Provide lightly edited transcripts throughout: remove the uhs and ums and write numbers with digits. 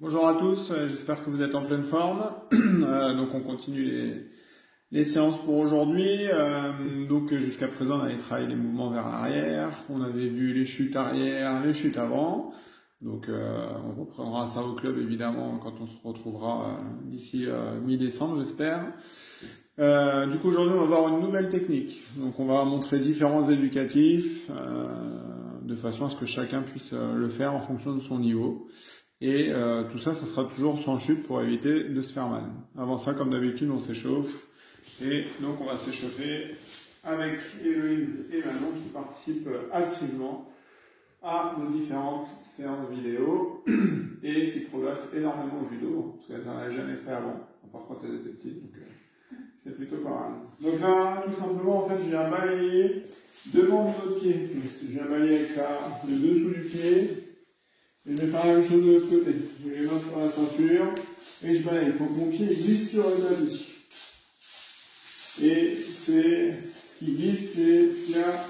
Bonjour à tous, j'espère que vous êtes en pleine forme. Donc on continue les séances pour aujourd'hui. Donc jusqu'à présent on avait travaillé les mouvements vers l'arrière, on avait vu les chutes arrière, les chutes avant. Donc on reprendra ça au club évidemment quand on se retrouvera d'ici mi-décembre j'espère. Du coup aujourd'hui on va voir une nouvelle technique. Donc on va montrer différents éducatifs de façon à ce que chacun puisse le faire en fonction de son niveau. Et tout ça, ça sera toujours sans chute pour éviter de se faire mal. Avant ça, comme d'habitude, on s'échauffe. Et donc, on va s'échauffer avec Héloïse et Manon qui participent activement à nos différentes séances vidéo et qui progressent énormément au judo, parce qu'elles n'en avaient jamais fait avant, à part quand elles étaient petites. Donc, c'est plutôt pas mal. Donc là, tout simplement, en fait, je viens balayer devant notre pied. Donc, je viens balayer avec le dessous du pied. Et je vais faire la même chose de l'autre côté. Je mets les mains sur la ceinture et je balaye. Il faut que mon pied glisse sur le tapis. Et c'est ce qui glisse, c'est ce qu'il y a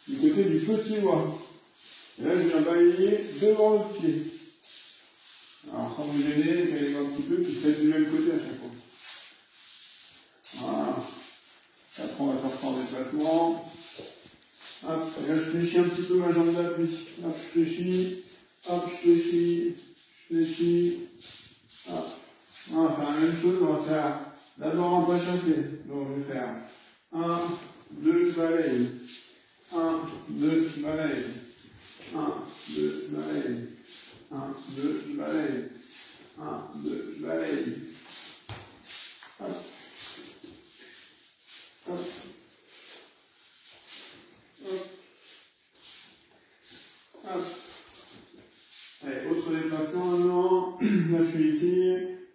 du côté du petit doigt. Et là, je viens balayer devant le pied. Alors, sans vous gêner, faites les mains un petit peu, puis faites du même côté à chaque fois. Voilà. Après, on va faire ça en déplacement. Hop, là, je fléchis un petit peu ma jambe d'appui. Hop, je fléchis. Hop, je fléchis, hop. On va faire la même chose, on va faire d'abord un pas chassé. Donc je vais faire 1, 2, balaye. 1, 2, balaye. 1, 2, balaye. 1, 2, balaye. 1, 2, balaye. Hop. Hop. Hop. Hop. Allez, autre déplacement maintenant. Là, je suis ici.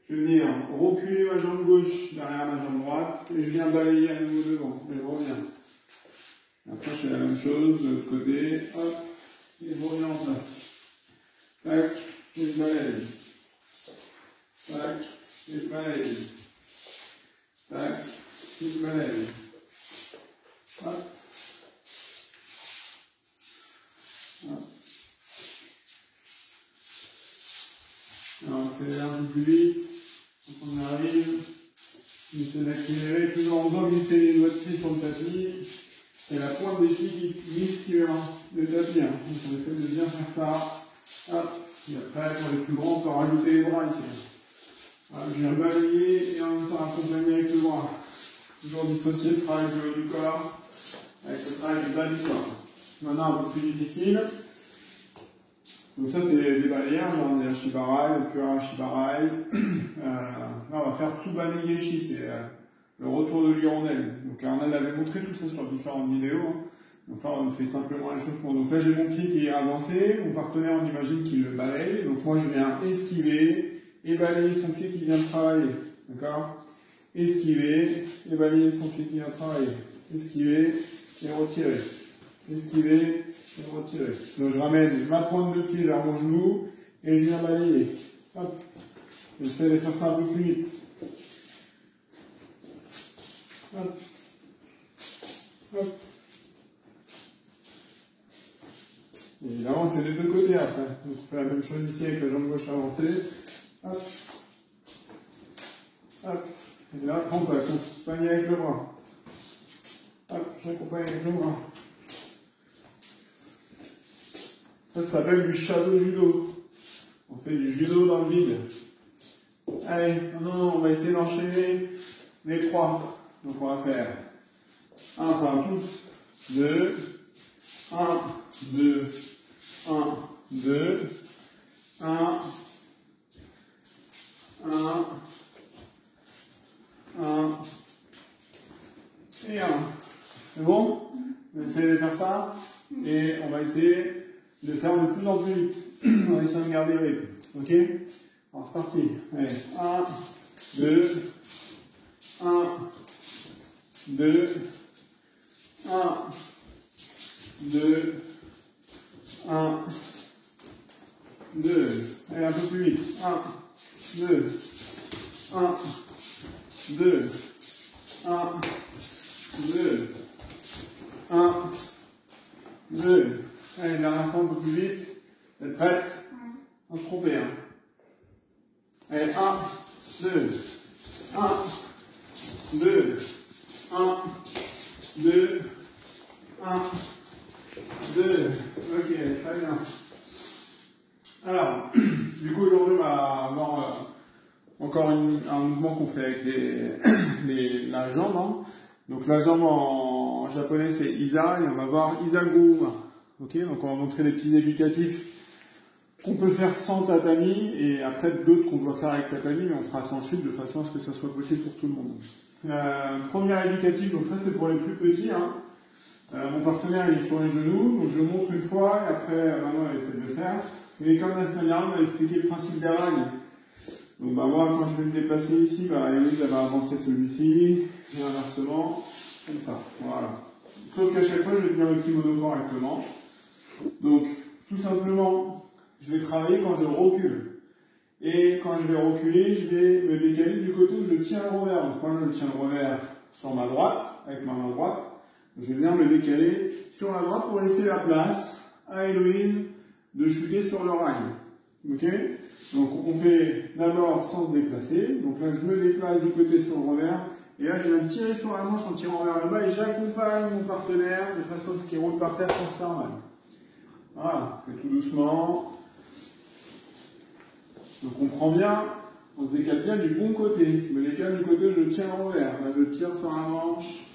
Je vais venir reculer ma jambe gauche derrière ma jambe droite et je viens balayer à nouveau devant. Et je reviens. Après, je fais la même chose de l'autre côté. Hop. Et je reviens en place. Tac. Et je balaye. Tac. Et je balaye. Tac. Et je balaye. Hop. Hop. Alors, on accélère un peu plus vite. Quand on arrive, on essaie d'accélérer, toujours en faisant glisser les doigts de pied sur le tapis. Et la pointe des pieds qui glisse sur le tapis. Donc, on essaie de bien faire ça. Hop. Et après, pour les plus grands, on peut rajouter les bras ici. Voilà, je viens balayer et en même temps accompagner avec le bras. Toujours dissocier le travail du haut du corps avec le travail du bas du corps. Maintenant, un peu plus difficile. Donc ça, c'est des balayeurs, genre des Ashibarai, le Kura Ashibarai. Là, on va faire Tsubame Geshi, c'est le retour de l'hirondelle. Donc là, on avait montré tout ça sur différentes vidéos. Hein. Donc là, on fait simplement l'échauffement. Donc là, j'ai mon pied qui est avancé. Mon partenaire, on imagine qu'il le balaye. Donc moi, je viens esquiver et balayer son pied qui vient de travailler. D'accord? Esquiver et balayer son pied qui vient de travailler. Esquiver et retirer. Esquiver et retirer. Donc je ramène ma pointe de pied vers mon genou et je viens balayer. Hop. J'essaie de faire ça un peu plus vite. Hop. Hop. Évidemment, on fait les deux côtés après. Donc on fait la même chose ici avec la jambe gauche avancée. Hop. Hop. Et là, on peut accompagner avec le bras. Hop, j'accompagne avec le bras. Ça s'appelle du shadow judo. On fait du judo dans le vide. Allez, maintenant on va essayer d'enchaîner les trois. Donc on va faire enfin tous, 2, 1, 2, 1, 2, 1, 1, 1 et 1. C'est bon? On va essayer de faire ça et on va essayer de faire de plus en plus vite. On va essayer de garder le rythme. Ok? Alors c'est parti. Allez. 1, 2, 1, 2, 1, 2, 1, 2. Allez, un peu plus vite. 1, 2, 1, 2, 1, 2, 1, 2. Allez, dernière fois un peu plus vite. Vous êtes prête? Sans se tromper. Hein. 2, 1, 2, ok, très bien. Alors, du coup aujourd'hui on va avoir encore un mouvement qu'on fait avec la jambe. Hein. Donc la jambe en japonais c'est Isa, et on va voir Isa-guruma. Ok, donc on va montrer des petits éducatifs qu'on peut faire sans tatami, et après d'autres qu'on doit faire avec tatami, mais on fera sans chute de façon à ce que ça soit possible pour tout le monde. Premier éducatif, donc ça c'est pour les plus petits. Hein. Mon partenaire il est sur les genoux, donc je montre une fois, et après maintenant elle essaie de le faire. Mais comme la semaine dernière, on a expliqué le principe des rails. Donc bah, moi, quand je vais me déplacer ici, bah, Héloïse elle va avancer celui-ci, et inversement, comme ça. Voilà. Sauf qu'à chaque fois, je vais tenir le kimono correctement. Donc, tout simplement, je vais travailler quand je recule. Et quand je vais reculer, je vais me décaler du côté où je tiens le revers. Donc moi, je tiens le revers sur ma droite, avec ma main droite. Je vais venir me décaler sur la droite pour laisser la place à Héloïse de chuter sur le rail. Ok? Donc on fait d'abord sans se déplacer. Donc là je me déplace du côté sur le revers. Et là je viens tirer sur la manche en tirant vers le bas et j'accompagne mon partenaire de façon à ce qu'il roule par terre sans se faire mal. Voilà, je fais tout doucement. Donc on prend bien, on se décale bien du bon côté. Je me décale du côté où je tiens le revers. Là je tire sur la manche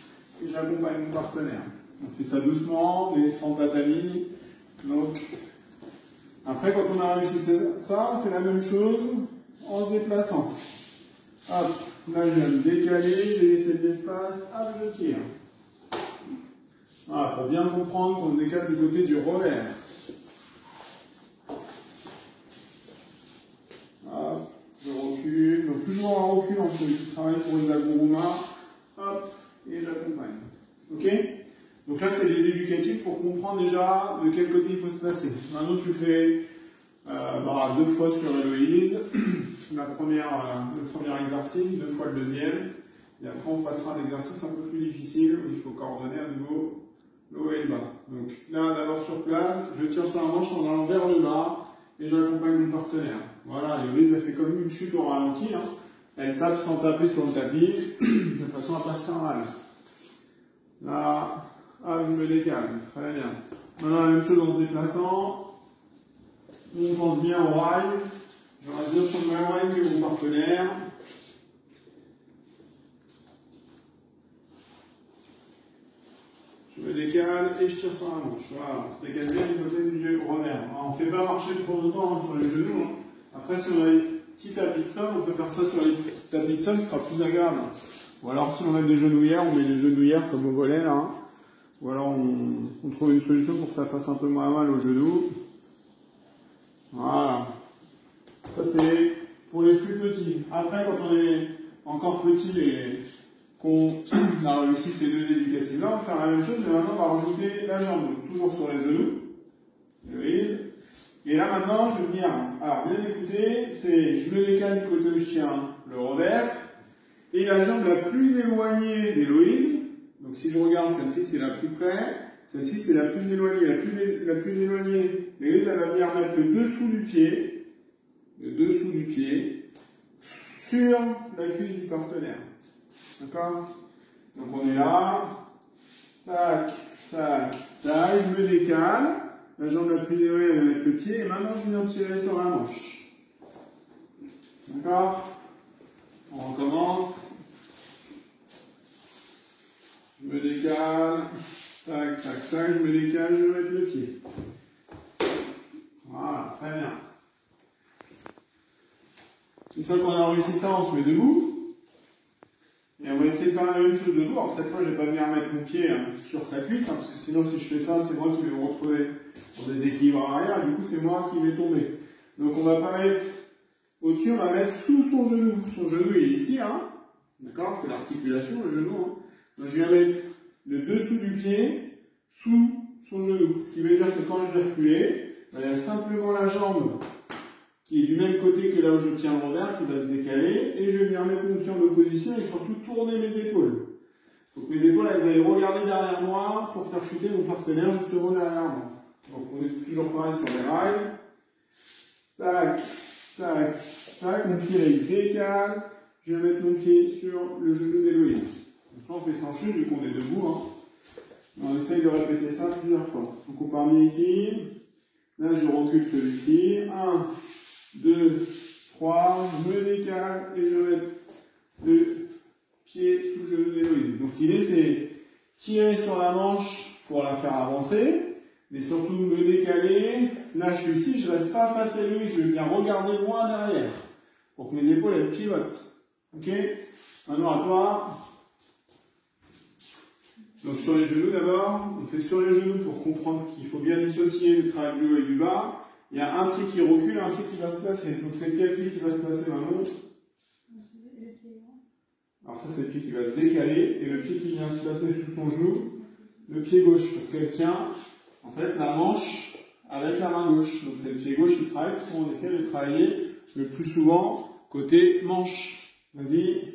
et j'accompagne mon partenaire. On fait ça doucement, mais sans tatami. Donc après, quand on a réussi ça, on fait la même chose en se déplaçant. Hop, là je viens me décaler, j'ai laissé de l'espace, hop, je tire. Voilà, pour bien comprendre qu'on se décale du côté du revers. Hop, je recule, donc toujours en reculant, celui qui travaille pour Isa-guruma. Hop, et j'accompagne. Ok? Donc là, c'est des éducatifs pour comprendre déjà de quel côté il faut se placer. Maintenant, tu fais deux fois sur Héloïse, le premier exercice, 2 fois le deuxième, et après on passera à un exercice un peu plus difficile où il faut coordonner à nouveau le haut et le bas. Donc là, d'abord sur place, je tire sur la manche en allant vers le bas et j'accompagne mon partenaire. Voilà, Héloïse, elle fait comme une chute au ralenti. Hein. Elle tape sans taper sur le tapis, de façon à passer en mal. Là. Ah, je me décale, très bien. Maintenant, la même chose en se déplaçant. On pense bien au rail. Je reste bien sur le même rail que mon partenaire. Je me décale et je tire sur la manche. Voilà, on se décale bien du côté du revers. On ne fait pas marcher trop longtemps sur les genoux. Hein. Après, sur les petits tapis de sol, on peut faire ça sur les tapis de sol, ce sera plus agréable. Ou alors, si on a des genouillères, on met des genouillères comme au volet là. Hein. Ou alors on trouve une solution pour que ça fasse un peu moins mal aux genoux. Voilà. Ça c'est pour les plus petits. Après quand on est encore petit et qu'on a réussi ces deux éducatifs là, on va faire la même chose, mais maintenant on va rajouter la jambe. Donc, toujours sur les genoux. Héloïse. Et là maintenant je vais venir. Alors bien écouter, c'est je me décale du côté où je tiens le revers. Et la jambe la plus éloignée d'Héloïse. Donc si je regarde, celle-ci c'est la plus près, celle-ci c'est la plus éloignée. La plus éloignée, Héloïse elle va venir mettre le dessous du pied sur la cuisse du partenaire. D'accord? Donc on est là, tac, tac, tac, je me décale, la jambe la plus éloignée elle va mettre le pied, et maintenant je viens tirer sur la manche. D'accord? On recommence. Je me décale, tac, tac, tac, je me décale, je vais mettre le pied. Voilà, très bien. Une fois qu'on a réussi ça, on se met debout. Et on va essayer de faire la même chose debout. Alors cette fois, je ne vais pas venir mettre mon pied sur sa cuisse, parce que sinon, si je fais ça, c'est moi qui vais me retrouver en déséquilibre en arrière. Du coup, c'est moi qui vais tomber. Donc on ne va pas mettre au-dessus, on va mettre sous son genou. Son genou, il est ici, hein. D'accord? C'est l'articulation, le genou, hein. Donc je viens mettre le dessous du pied sous son genou. Ce qui veut dire que quand je vais reculer, il y a simplement la jambe qui est du même côté que là où je tiens le revers qui va se décaler et je vais venir mettre mon pied en opposition et surtout tourner mes épaules. Donc mes épaules elles allaient regarder derrière moi pour faire chuter mon partenaire justement derrière moi. Donc on est toujours pareil sur les rails. Tac, tac, tac, mon pied là il décale. Je vais mettre mon pied sur le genou d'Héloïse. Donc là, on fait sans chute, vu qu'on est debout. Hein. essaye de répéter ça plusieurs fois. Donc on part bien ici. Là, je recule celui-ci. 1, 2, 3. Je me décale et je mets le pied sous le genou d'Héloïse. Donc l'idée, c'est tirer sur la manche pour la faire avancer. Mais surtout me décaler. Là, je suis ici, je ne reste pas face à Héloïse. Je vais venir regarder loin derrière. Pour que mes épaules, elles pivotent. Ok? Maintenant, à toi. Donc sur les genoux d'abord, on fait sur les genoux pour comprendre qu'il faut bien dissocier le travail du haut et du bas. Il y a un pied qui recule et un pied qui va se placer. Donc c'est quel pied qui va se placer maintenant? Alors ça c'est le pied qui va se décaler et le pied qui vient se placer sous son genou, le pied gauche, parce qu'elle tient en fait la manche avec la main gauche. Donc c'est le pied gauche qui travaille, parce qu'on essaie de travailler le plus souvent côté manche. Vas-y.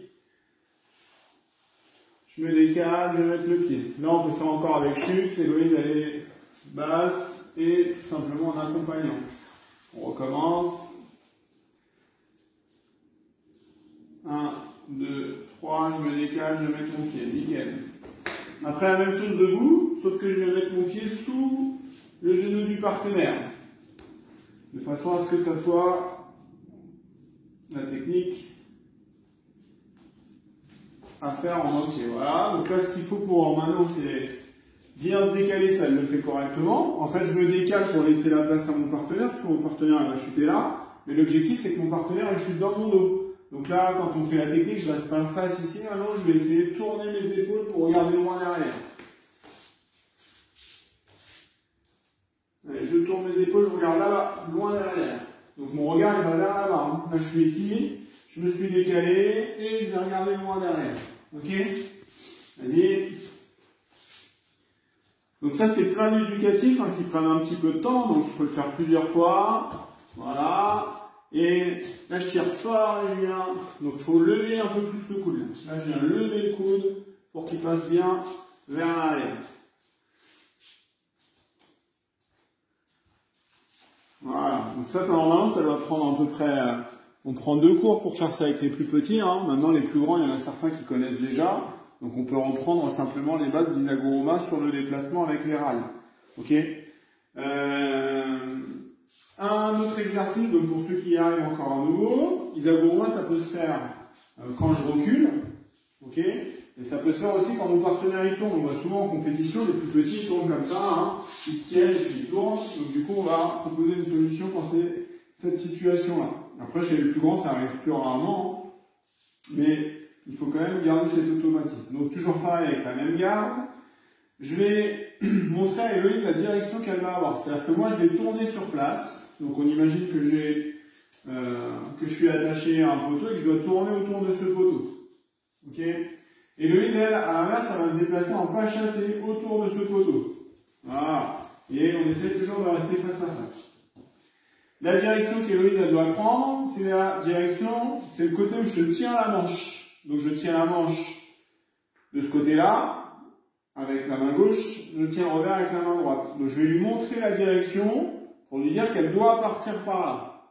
Je me décale, je vais mettre le pied. Là, on peut faire encore avec chute. Héloïse, elle est basse et tout simplement en accompagnant. On recommence. 1, 2, 3. Je me décale, je vais mettre mon pied. Nickel. Après, la même chose debout, sauf que je vais mettre mon pied sous le genou du partenaire. De façon à ce que ça soit la technique à faire en entier. Voilà, donc là ce qu'il faut pour maintenant c'est bien se décaler, ça elle le fait correctement. En fait je me décale pour laisser la place à mon partenaire, parce que mon partenaire il va chuter là, mais l'objectif c'est que mon partenaire il chute dans mon dos. Donc là quand on fait la technique, je reste pas face ici, maintenant je vais essayer de tourner mes épaules pour regarder loin derrière. Allez, je tourne mes épaules, je regarde là-bas, loin derrière. Donc mon regard il va vers là-bas. Hein. Là je suis ici. Je me suis décalé et je vais regarder loin derrière. Ok? Vas-y. Donc ça, c'est plein d'éducatifs hein, qui prennent un petit peu de temps. Donc il faut le faire plusieurs fois. Voilà. Et là, je tire fort et je viens. Donc il faut lever un peu plus le coude. Là, je viens lever le coude pour qu'il passe bien vers l'arrière. Voilà. Donc ça, normalement, ça doit prendre à peu près... On prend 2 cours pour faire ça avec les plus petits. Hein. Maintenant, les plus grands, il y en a certains qui connaissent déjà. Donc, on peut reprendre simplement les bases d'Isagoroma sur le déplacement avec les rails. Ok. Un autre exercice, donc pour ceux qui y arrivent encore à nouveau, Isagoroma, ça peut se faire quand je recule. Ok. Et ça peut se faire aussi quand mon partenaire il tourne. On voit souvent en compétition, les plus petits ils tournent comme ça. Hein. Ils se tiennent et puis ils tournent. Donc, du coup, on va proposer une solution quand c'est cette situation-là. Après, chez les plus grands, ça arrive plus rarement, hein. Mais il faut quand même garder cet automatisme. Donc, toujours pareil avec la même garde. Je vais montrer à Héloïse la direction qu'elle va avoir. C'est-à-dire que moi, je vais tourner sur place. Donc, on imagine que je suis attaché à un poteau et que je dois tourner autour de ce poteau. Ok? Héloïse, elle, à l'inverse, elle va se déplacer en pas chassé autour de ce poteau. Voilà. Et on essaie toujours de rester face à face. La direction qu'Héloïse doit prendre, c'est la direction, c'est le côté où je tiens la manche. Donc je tiens la manche de ce côté-là, avec la main gauche, je tiens le revers avec la main droite. Donc je vais lui montrer la direction pour lui dire qu'elle doit partir par là.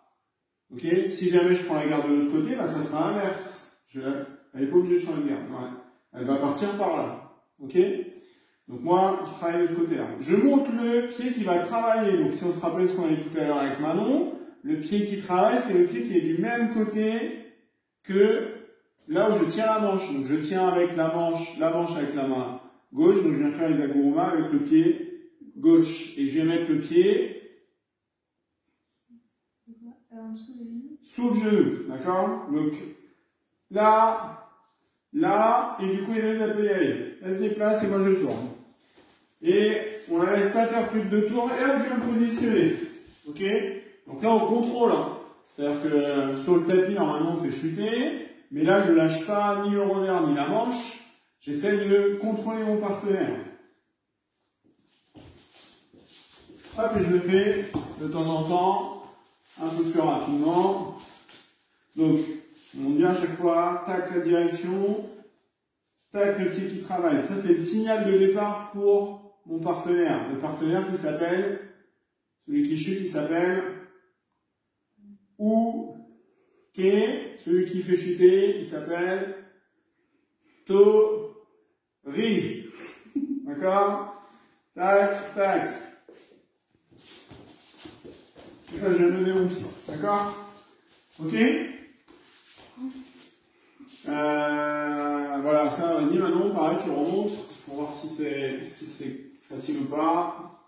Ok? Si jamais je prends la garde de l'autre côté, ben ça sera inverse. Elle n'est pas obligée de changer de garde. Ouais. Elle va partir par là. Ok? Donc moi, je travaille de ce côté-là. Je monte le pied qui va travailler. Donc si on se rappelle ce qu'on a dit tout à l'heure avec Manon, le pied qui travaille, c'est le pied qui est du même côté que là où je tiens la manche. Donc je tiens avec la manche avec la main gauche. Donc je viens faire les Isagoroma avec le pied gauche. Et je vais mettre le pied sous le genou. D'accord? Donc là, et du coup, elle peut y aller. Elle se déplace et moi je tourne. Et on la laisse pas faire plus de 2 tours, et là je viens me positionner. Ok? Donc là on contrôle. Hein. C'est-à-dire que sur le tapis, normalement on fait chuter, mais là je lâche pas ni le revers ni la manche. J'essaie de contrôler mon partenaire. Hop, et je le fais de temps en temps, un peu plus rapidement. Donc, on monte bien à chaque fois, tac la direction, tac le pied qui travaille. Ça c'est le signal de départ pour mon partenaire. Le partenaire qui s'appelle, celui qui chute, il s'appelle Uke. Celui qui fait chuter, il s'appelle Tori. D'accord? Tac, tac. Et là, je vais lever mon pied. D'accord? Ok? Voilà, ça, vas-y, Manon, pareil, tu remontes pour voir si c'est facile ou pas.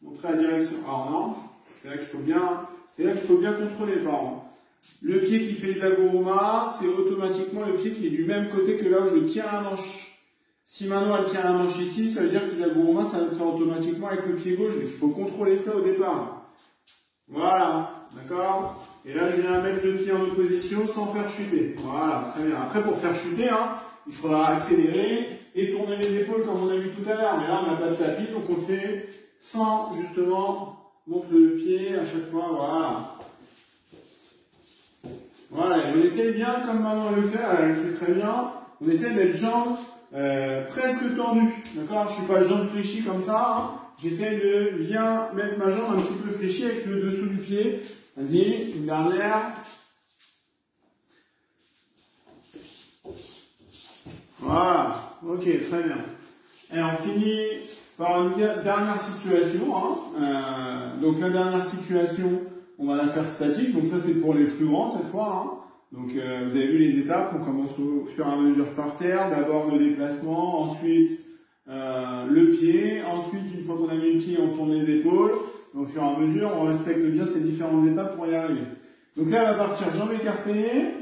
Montrer la direction. Alors non, c'est là qu'il faut bien contrôler, parents. Le pied qui fait Isaguruma, c'est automatiquement le pied qui est du même côté que là où je tiens la manche. Si Manon elle tient la manche ici, ça veut dire qu'Isaguruma, ça se fait automatiquement avec le pied gauche. Donc il faut contrôler ça au départ. Voilà, d'accord? Et là, je viens mettre le pied en opposition sans faire chuter. Voilà, très bien. Après, pour faire chuter, hein, il faudra accélérer et tourner les épaules comme on a vu tout à l'heure. Mais là, on n'a pas de tapis, donc on le fait sans, justement, monter le pied à chaque fois. Voilà. Voilà, et on essaye bien, comme Manon le fait, elle le fait très bien. On essaie d'être jambes presque tendues. D'accord? Je ne suis pas jambes fléchies comme ça. Hein. J'essaie de bien mettre ma jambe un petit peu fléchie avec le dessous du pied. Vas-y, une dernière. Voilà, ok, très bien. Et on finit par une dernière situation. Hein. Donc la dernière situation, on va la faire statique. Donc ça c'est pour les plus grands cette fois. Hein. Donc vous avez vu les étapes. On commence au fur et à mesure par terre. D'abord le déplacement, ensuite le pied. Ensuite, une fois qu'on a mis le pied, on tourne les épaules. Et au fur et à mesure, on respecte bien ces différentes étapes pour y arriver. Donc là, elle va partir jambes écartées.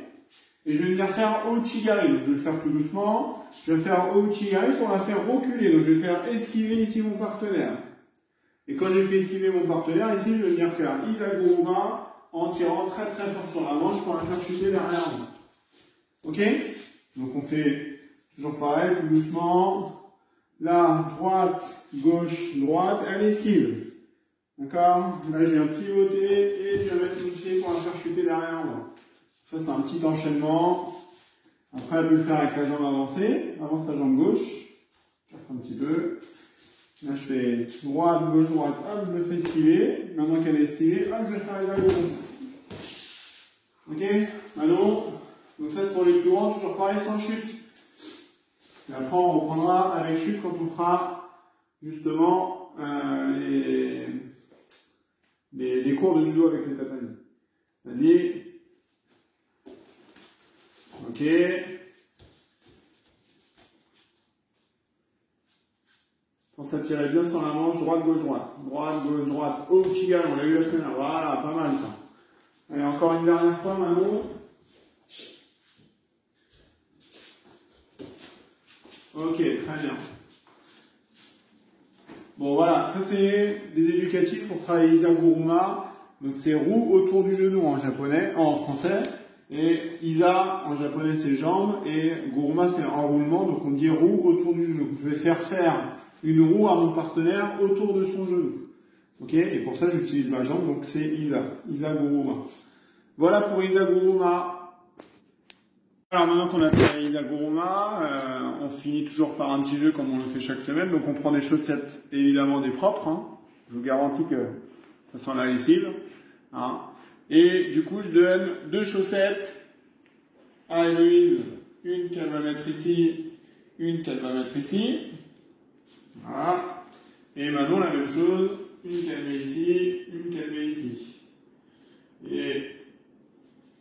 Et je vais venir faire Ouchigari. Donc je vais le faire tout doucement. Je vais faire Ouchigari pour la faire reculer. Donc je vais faire esquiver ici mon partenaire. Et quand j'ai fait esquiver mon partenaire, ici, je vais venir faire Isaguruma en tirant très très fort sur la manche pour la faire chuter derrière moi. Ok? Donc on fait toujours pareil, tout doucement. Là, droite, gauche, droite, elle esquive. D'accord? Là, je viens pivoter et je vais mettre mon pied pour la faire chuter derrière moi. Ça, c'est un petit enchaînement. Après, elle peut le faire avec la jambe avancée. Avance ta jambe gauche. Un petit peu. Là, je fais droite, gauche, droite. Hop, je me fais esquiver. Maintenant qu'elle est esquivée, hop, je vais faire les agros. Ok? Manon. Donc ça, c'est pour les plus grands. Toujours pareil, sans chute. Et après, on reprendra avec chute quand on fera justement les cours de judo avec les tatamis. Vas-y. Ok. Pense à tirer bien sur la manche, droite, gauche, droite. Droite, gauche, droite. Ouchigari, on l'a eu la semaine dernière. Voilà, pas mal ça. Allez, encore une dernière fois, Manon. Ok, très bien. Bon, voilà, ça c'est des éducatifs pour travailler Isaguruma. Donc c'est roue autour du genou en japonais, en français. Et Isa en japonais c'est jambes. Et Guruma c'est enroulement, donc on dit roue autour du genou. Je vais faire une roue à mon partenaire autour de son genou. Ok? Et pour ça j'utilise ma jambe, donc c'est Isaguruma. Voilà pour Isaguruma. Alors maintenant qu'on a fait Isaguruma, on finit toujours par un petit jeu comme on le fait chaque semaine. Donc on prend des chaussettes, évidemment des propres. Hein. Je vous garantis que ça sent la lessive. Hein. Et du coup je donne 2 chaussettes à Héloïse. Une qu'elle va mettre ici, une qu'elle va mettre ici. Voilà. Et Manon la même chose. Une qu'elle met ici, une qu'elle met ici. Et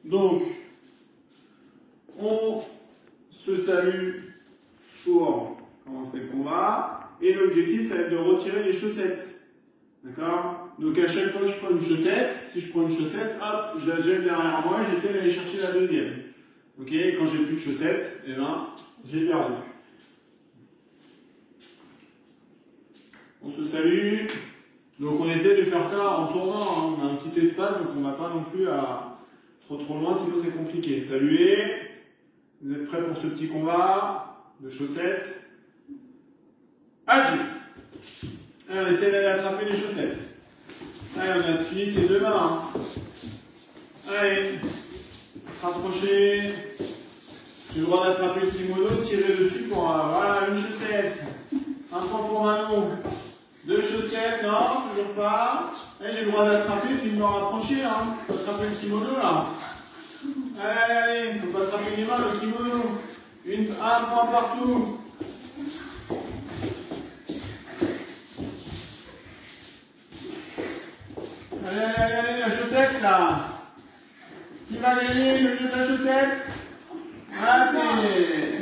donc on se salue pour commencer le combat. Et l'objectif, ça va être de retirer les chaussettes. D'accord? Donc à chaque fois que je prends une chaussette, si je prends une chaussette, hop, je la jette derrière moi et j'essaie d'aller chercher la deuxième. Ok? Quand j'ai plus de chaussettes, eh ben, j'ai perdu. On se salue. Donc on essaie de faire ça en tournant. Hein. On a un petit espace, donc on ne va pas non plus à trop loin, sinon c'est compliqué. Saluez. Vous êtes prêts pour ce petit combat de chaussettes? Agis! Allez, on essaie d'aller attraper les chaussettes. Allez, on utilise ses 2 mains. Hein. Allez, se rapprocher. J'ai le droit d'attraper le kimono, tirer dessus pour voilà, une chaussette. Un point pour Manon. 2 chaussettes, non, toujours pas. Allez, j'ai le droit d'attraper, puis de me rapprocher. Hein. Je peux attraper le kimono là. Allez, allez, on va attraper les mains, le kimono. Un point partout. là? Qui va gagner le jeu de la chaussette? Allez!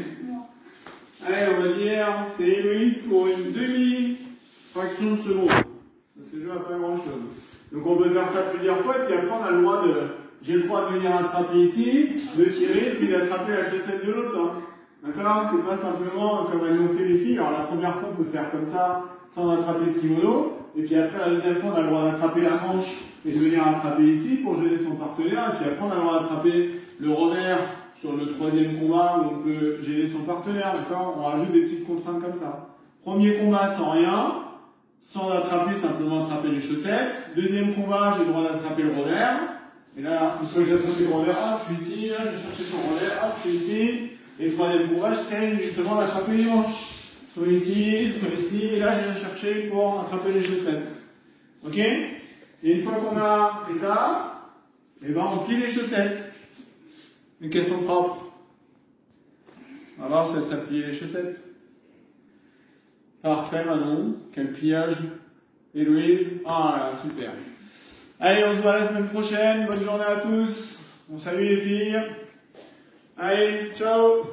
Allez, on va dire, c'est Héloïse pour une demi-fraction de seconde. Ce jeu n'a pas grand-chose. Donc on peut faire ça plusieurs fois, et puis après on a le droit de... J'ai le droit de venir attraper ici, de tirer, puis d'attraper la chaussette de l'autre. Hein. D'accord? C'est pas simplement comme elles ont fait les filles. Alors la première fois, on peut faire comme ça, sans attraper le kimono. Et puis après, la deuxième fois, on a le droit d'attraper la manche et de venir attraper ici pour gêner son partenaire. Et puis après, on a le droit d'attraper le revers sur le troisième combat où on peut gêner son partenaire. D'accord? On rajoute des petites contraintes comme ça. Premier combat sans rien, sans attraper, simplement attraper les chaussettes. Deuxième combat, j'ai le droit d'attraper le revers. Et là, une fois que j'ai attrapé le revers, hop, je suis ici, là, je vais chercher son revers, hop, je suis ici. Et le troisième combat, j'essaie justement d'attraper les manches. Soit ici, et là, je viens chercher pour attraper les chaussettes. Ok? Et une fois qu'on a fait ça, et ben, on plie les chaussettes. Mais qu'elles sont propres. On va voir si ça plie les chaussettes. Parfait, Manon. Quel pliage. Héloïse. Ah là, super. Allez, on se voit la semaine prochaine. Bonne journée à tous. On salue les filles. Allez, ciao.